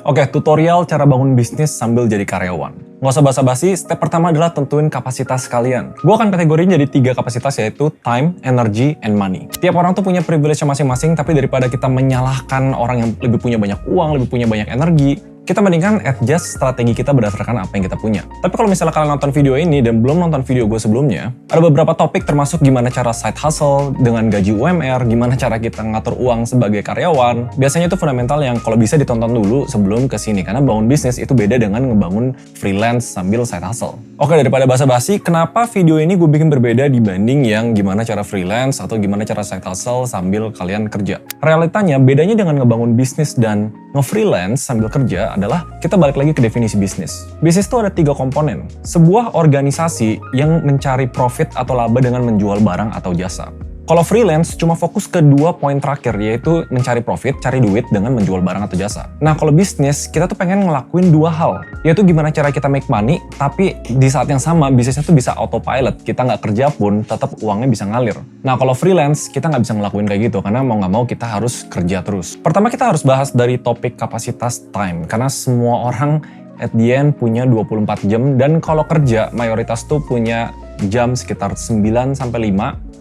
Oke, tutorial cara bangun bisnis sambil jadi karyawan. Nggak usah basa-basi, step pertama adalah tentuin kapasitas kalian. Gue akan kategoriin jadi 3 kapasitas, yaitu time, energy, and money. Tiap orang tuh punya privilege masing-masing, tapi daripada kita menyalahkan orang yang lebih punya banyak uang, lebih punya banyak energi, kita mendingan adjust strategi kita berdasarkan apa yang kita punya. Tapi kalau misalnya kalian nonton video ini dan belum nonton video gue sebelumnya, ada beberapa topik termasuk gimana cara side hustle dengan gaji UMR, gimana cara kita ngatur uang sebagai karyawan. Biasanya itu fundamental yang kalau bisa ditonton dulu sebelum kesini, karena bangun bisnis itu beda dengan ngebangun freelance sambil side hustle. Oke, daripada basa-basi, kenapa video ini gue bikin berbeda dibanding yang gimana cara freelance atau gimana cara side hustle sambil kalian kerja? Realitanya, bedanya dengan ngebangun bisnis dan nge-freelance sambil kerja adalah kita balik lagi ke definisi bisnis. Bisnis itu ada 3 komponen. Sebuah organisasi yang mencari profit atau laba dengan menjual barang atau jasa. Kalau freelance cuma fokus ke 2 poin terakhir, yaitu mencari profit, cari duit dengan menjual barang atau jasa. Nah, kalau bisnis, kita tuh pengen ngelakuin 2 hal, yaitu gimana cara kita make money, tapi di saat yang sama bisnisnya tuh bisa autopilot, kita nggak kerja pun tetap uangnya bisa ngalir. Nah, kalau freelance, kita nggak bisa ngelakuin kayak gitu, karena mau nggak mau kita harus kerja terus. Pertama, kita harus bahas dari topik kapasitas time, karena semua orang at the end punya 24 jam, dan kalau kerja, mayoritas tuh punya jam sekitar 9-5,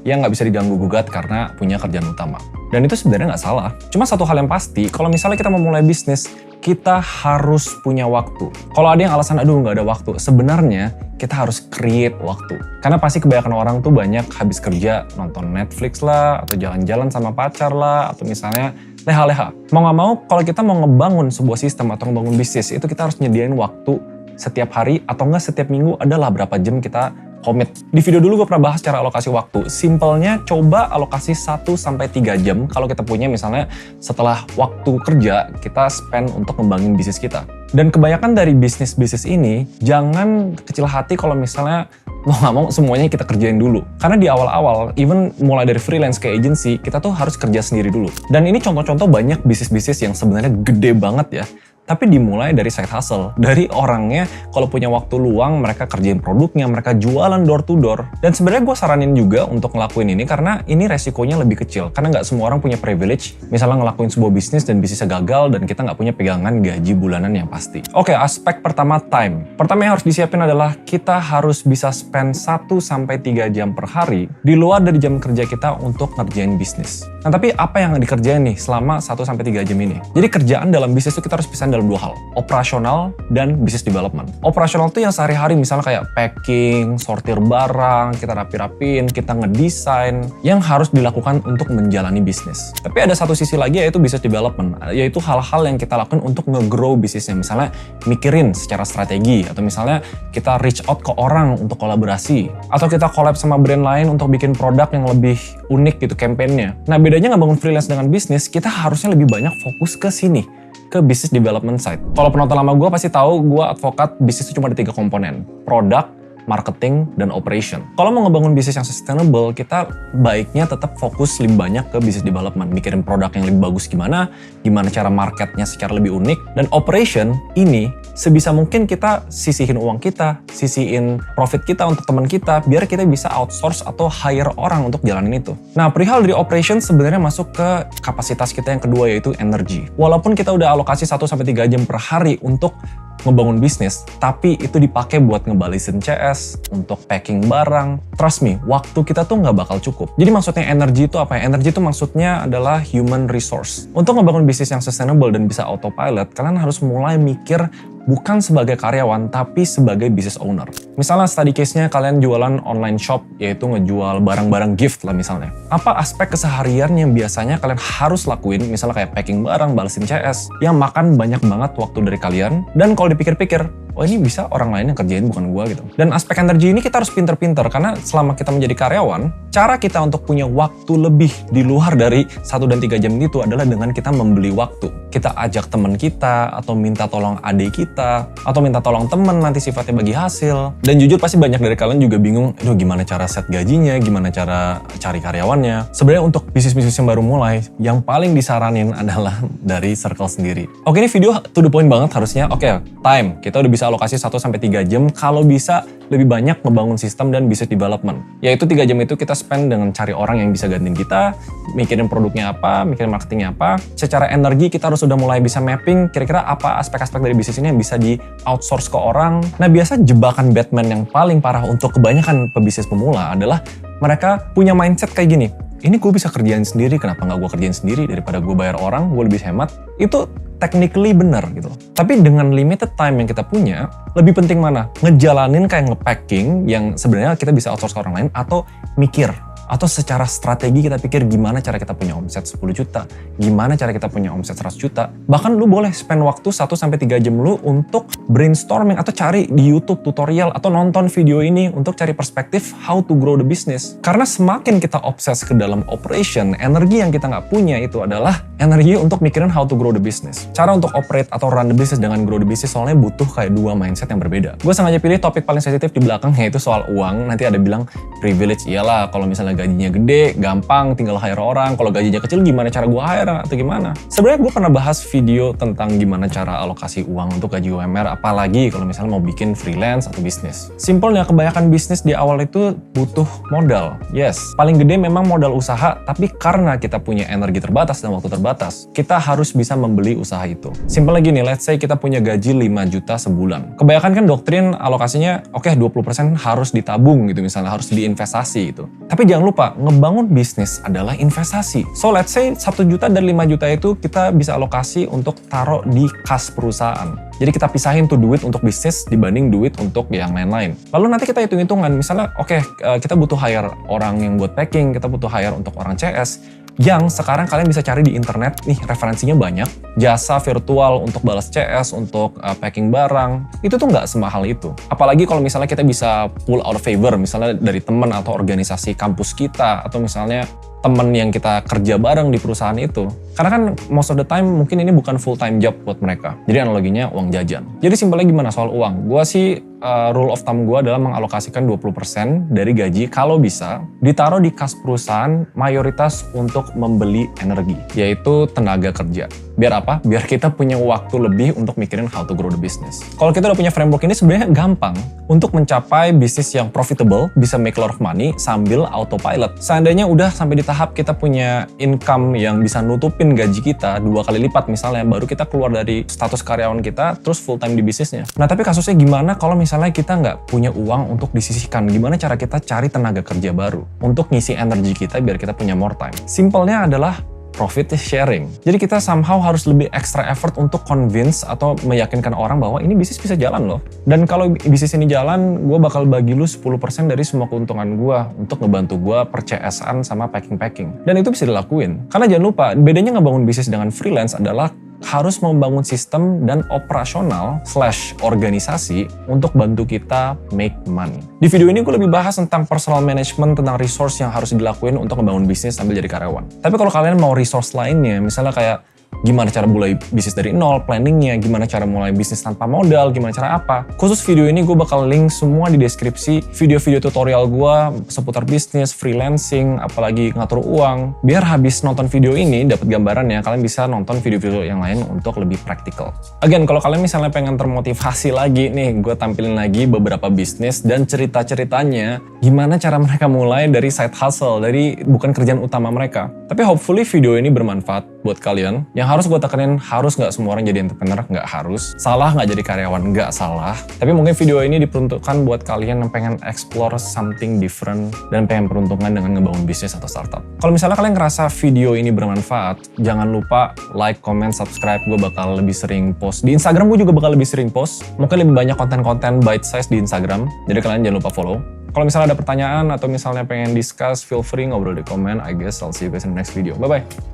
yang nggak bisa diganggu-gugat karena punya kerjaan utama. Dan itu sebenarnya nggak salah. Cuma satu hal yang pasti, kalau misalnya kita mau mulai bisnis, kita harus punya waktu. Kalau ada yang alasan, aduh nggak ada waktu, sebenarnya kita harus create waktu. Karena pasti kebanyakan orang tuh banyak habis kerja nonton Netflix lah, atau jalan-jalan sama pacar lah, atau misalnya leha-leha. Mau nggak mau, kalau kita mau ngebangun sebuah sistem atau ngebangun bisnis, itu kita harus nyediain waktu setiap hari, atau nggak setiap minggu adalah berapa jam kita komit. Di video dulu gue pernah bahas cara alokasi waktu. Simpelnya coba alokasi 1-3 jam kalau kita punya, misalnya setelah waktu kerja kita spend untuk ngembangin bisnis kita. Dan kebanyakan dari bisnis-bisnis ini jangan kecil hati kalau misalnya mau nggak mau semuanya kita kerjain dulu. Karena di awal-awal, even mulai dari freelance ke agency, kita tuh harus kerja sendiri dulu. Dan ini contoh-contoh banyak bisnis-bisnis yang sebenarnya gede banget ya, tapi dimulai dari side hustle. Dari orangnya kalau punya waktu luang, mereka kerjain produknya, mereka jualan door to door. Dan sebenarnya gue saranin juga untuk ngelakuin ini karena ini resikonya lebih kecil. Karena nggak semua orang punya privilege, misalnya ngelakuin sebuah bisnis dan bisnisnya gagal dan kita nggak punya pegangan gaji bulanan yang pasti. Oke, aspek pertama time. Pertama yang harus disiapin adalah kita harus bisa spend 1-3 jam per hari di luar dari jam kerja kita untuk ngerjain bisnis. Nah, tapi apa yang dikerjain nih selama 1-3 jam ini? Jadi kerjaan dalam bisnis itu kita harus pisahin dalam 2 hal, operasional dan business development. Operasional tuh yang sehari-hari, misalnya kayak packing, sortir barang, kita rapi-rapin, kita ngedesain, yang harus dilakukan untuk menjalani bisnis. Tapi ada satu sisi lagi, yaitu business development, yaitu hal-hal yang kita lakukan untuk nge-grow bisnisnya. Misalnya mikirin secara strategi, atau misalnya kita reach out ke orang untuk kolaborasi, atau kita collab sama brand lain untuk bikin produk yang lebih unik gitu campaign-nya. Nah, bedanya ngebangun freelance dengan bisnis, kita harusnya lebih banyak fokus ke sini, ke business development side. Kalau penonton lama gue pasti tahu gue advokat bisnis itu cuma ada 3 komponen, produk, marketing, dan operation. Kalau mau ngebangun bisnis yang sustainable, kita baiknya tetap fokus lebih banyak ke business development, mikirin produk yang lebih bagus gimana cara marketnya secara lebih unik, dan operation ini sebisa mungkin kita sisihin uang kita, sisihin profit kita untuk teman kita, biar kita bisa outsource atau hire orang untuk jalanin itu. Nah, perihal dari operation sebenarnya masuk ke kapasitas kita yang kedua, yaitu energy. Walaupun kita udah alokasi 1-3 jam per hari untuk ngebangun bisnis, tapi itu dipakai buat ngebalisin CS, untuk packing barang. Trust me, waktu kita tuh nggak bakal cukup. Jadi maksudnya energi itu apa ya? Energi itu maksudnya adalah human resource. Untuk ngebangun bisnis yang sustainable dan bisa autopilot, kalian harus mulai mikir bukan sebagai karyawan, tapi sebagai business owner. Misalnya study case-nya kalian jualan online shop, yaitu ngejual barang-barang gift lah misalnya. Apa aspek keseharian yang biasanya kalian harus lakuin, misalnya kayak packing barang, balesin CS, yang makan banyak banget waktu dari kalian, dan kalau dipikir-pikir, oh ini bisa orang lain yang kerjain bukan gua gitu. Dan aspek energi ini kita harus pinter-pinter, karena selama kita menjadi karyawan, cara kita untuk punya waktu lebih di luar dari 1-3 jam itu adalah dengan kita membeli waktu. Kita ajak teman kita, atau minta tolong adik kita, atau minta tolong teman nanti sifatnya bagi hasil. Dan jujur pasti banyak dari kalian juga bingung, aduh gimana cara set gajinya, gimana cara cari karyawannya. Sebenarnya untuk bisnis-bisnis yang baru mulai, yang paling disaranin adalah dari circle sendiri. Oke, ini video to the point banget harusnya. Oke, time. Kita udah bisa bisa alokasi 1-3 jam, kalau bisa lebih banyak ngebangun sistem dan business development. Yaitu 3 jam itu kita spend dengan cari orang yang bisa gantiin kita, mikirin produknya apa, mikirin marketingnya apa. Secara energi kita harus sudah mulai bisa mapping kira-kira apa aspek-aspek dari bisnis ini yang bisa di outsource ke orang. Nah biasa jebakan Batman yang paling parah untuk kebanyakan pebisnis pemula adalah mereka punya mindset kayak gini. Ini gue bisa kerjain sendiri, kenapa nggak gue kerjain sendiri daripada gue bayar orang, gue lebih hemat. Itu technically benar gitu. Tapi dengan limited time yang kita punya, lebih penting mana? Ngejalanin kayak nge-packing yang sebenarnya kita bisa outsource ke orang lain, atau mikir, atau secara strategi kita pikir gimana cara kita punya omset 10 juta, gimana cara kita punya omset 100 juta. Bahkan lu boleh spend waktu 1-3 jam lu untuk brainstorming atau cari di YouTube tutorial atau nonton video ini untuk cari perspektif how to grow the business. Karena semakin kita obses ke dalam operation, energi yang kita nggak punya itu adalah energi untuk mikirin how to grow the business. Cara untuk operate atau run the business dengan grow the business soalnya butuh kayak dua mindset yang berbeda. Gue sengaja pilih topik paling sensitif di belakang, yaitu soal uang. Nanti ada bilang privilege, iyalah kalau misalnya gajinya gede, gampang, tinggal hire orang. Kalau gajinya kecil, gimana cara gue hire atau gimana? Sebenarnya gue pernah bahas video tentang gimana cara alokasi uang untuk gaji UMR, apalagi kalau misalnya mau bikin freelance atau bisnis. Simpelnya, kebanyakan bisnis di awal itu butuh modal. Yes, paling gede memang modal usaha, tapi karena kita punya energi terbatas dan waktu terbatas, kita harus bisa membeli usaha itu. Simpelnya gini, let's say kita punya gaji 5 juta sebulan. Kebanyakan kan doktrin alokasinya, oke, 20% harus ditabung gitu, misalnya harus diinvestasi gitu. Tapi jangan lupa, ngebangun bisnis adalah investasi. So let's say 1 juta dan 5 juta itu kita bisa alokasi untuk taruh di kas perusahaan. Jadi kita pisahin tuh duit untuk bisnis dibanding duit untuk yang lain-lain. Lalu nanti kita hitung-hitungan, misalnya oke, kita butuh hire orang yang buat packing, kita butuh hire untuk orang CS, yang sekarang kalian bisa cari di internet, nih referensinya banyak, jasa virtual untuk balas CS, untuk packing barang, itu tuh nggak semahal itu. Apalagi kalau misalnya kita bisa pull out of favor, misalnya dari teman atau organisasi kampus kita, atau misalnya temen yang kita kerja bareng di perusahaan itu. Karena kan most of the time mungkin ini bukan full time job buat mereka. Jadi analoginya uang jajan. Jadi simpelnya gimana soal uang? Gua sih rule of thumb gue adalah mengalokasikan 20% dari gaji kalau bisa ditaruh di kas perusahaan mayoritas untuk membeli energi, yaitu tenaga kerja. Biar apa? Biar kita punya waktu lebih untuk mikirin how to grow the business. Kalau kita udah punya framework ini sebenarnya gampang untuk mencapai bisnis yang profitable, bisa make a lot of money sambil autopilot. Seandainya udah sampai di tahap kita punya income yang bisa nutupin gaji kita 2 kali lipat misalnya, baru kita keluar dari status karyawan kita terus full time di bisnisnya. Nah tapi kasusnya gimana kalau misalnya kita nggak punya uang untuk disisihkan? Gimana cara kita cari tenaga kerja baru untuk ngisi energi kita biar kita punya more time? Simpelnya adalah profit sharing. Jadi kita somehow harus lebih extra effort untuk convince atau meyakinkan orang bahwa ini bisnis bisa jalan loh. Dan kalau bisnis ini jalan, gue bakal bagi lu 10% dari semua keuntungan gue untuk ngebantu gue per-CS-an sama packing-packing. Dan itu bisa dilakuin. Karena jangan lupa, bedanya ngebangun bisnis dengan freelance adalah harus membangun sistem dan operasional / organisasi untuk bantu kita make money. Di video ini gue lebih bahas tentang personal management, tentang resource yang harus dilakuin untuk membangun bisnis sambil jadi karyawan. Tapi kalau kalian mau resource lainnya, misalnya kayak gimana cara mulai bisnis dari nol, planningnya, gimana cara mulai bisnis tanpa modal, gimana cara apa. Khusus video ini gue bakal link semua di deskripsi, video-video tutorial gue seputar bisnis, freelancing, apalagi ngatur uang. Biar habis nonton video ini dapat gambarannya, kalian bisa nonton video-video yang lain untuk lebih praktikal. Again, kalau kalian misalnya pengen termotivasi lagi nih, gue tampilin lagi beberapa bisnis dan cerita-ceritanya gimana cara mereka mulai dari side hustle, dari bukan kerjaan utama mereka. Tapi hopefully video ini bermanfaat buat kalian. Yang harus gue tekenin, harus nggak semua orang jadi entrepreneur, nggak harus. Salah nggak jadi karyawan, nggak salah. Tapi mungkin video ini diperuntukkan buat kalian yang pengen explore something different dan pengen peruntungan dengan ngebangun bisnis atau startup. Kalau misalnya kalian ngerasa video ini bermanfaat, jangan lupa like, comment, subscribe. Gue bakal lebih sering post. Di Instagram gue juga bakal lebih sering post. Mungkin lebih banyak konten-konten bite size di Instagram. Jadi kalian jangan lupa follow. Kalau misalnya ada pertanyaan atau misalnya pengen discuss, feel free ngobrol di komen. I guess I'll see you guys in the next video. Bye-bye.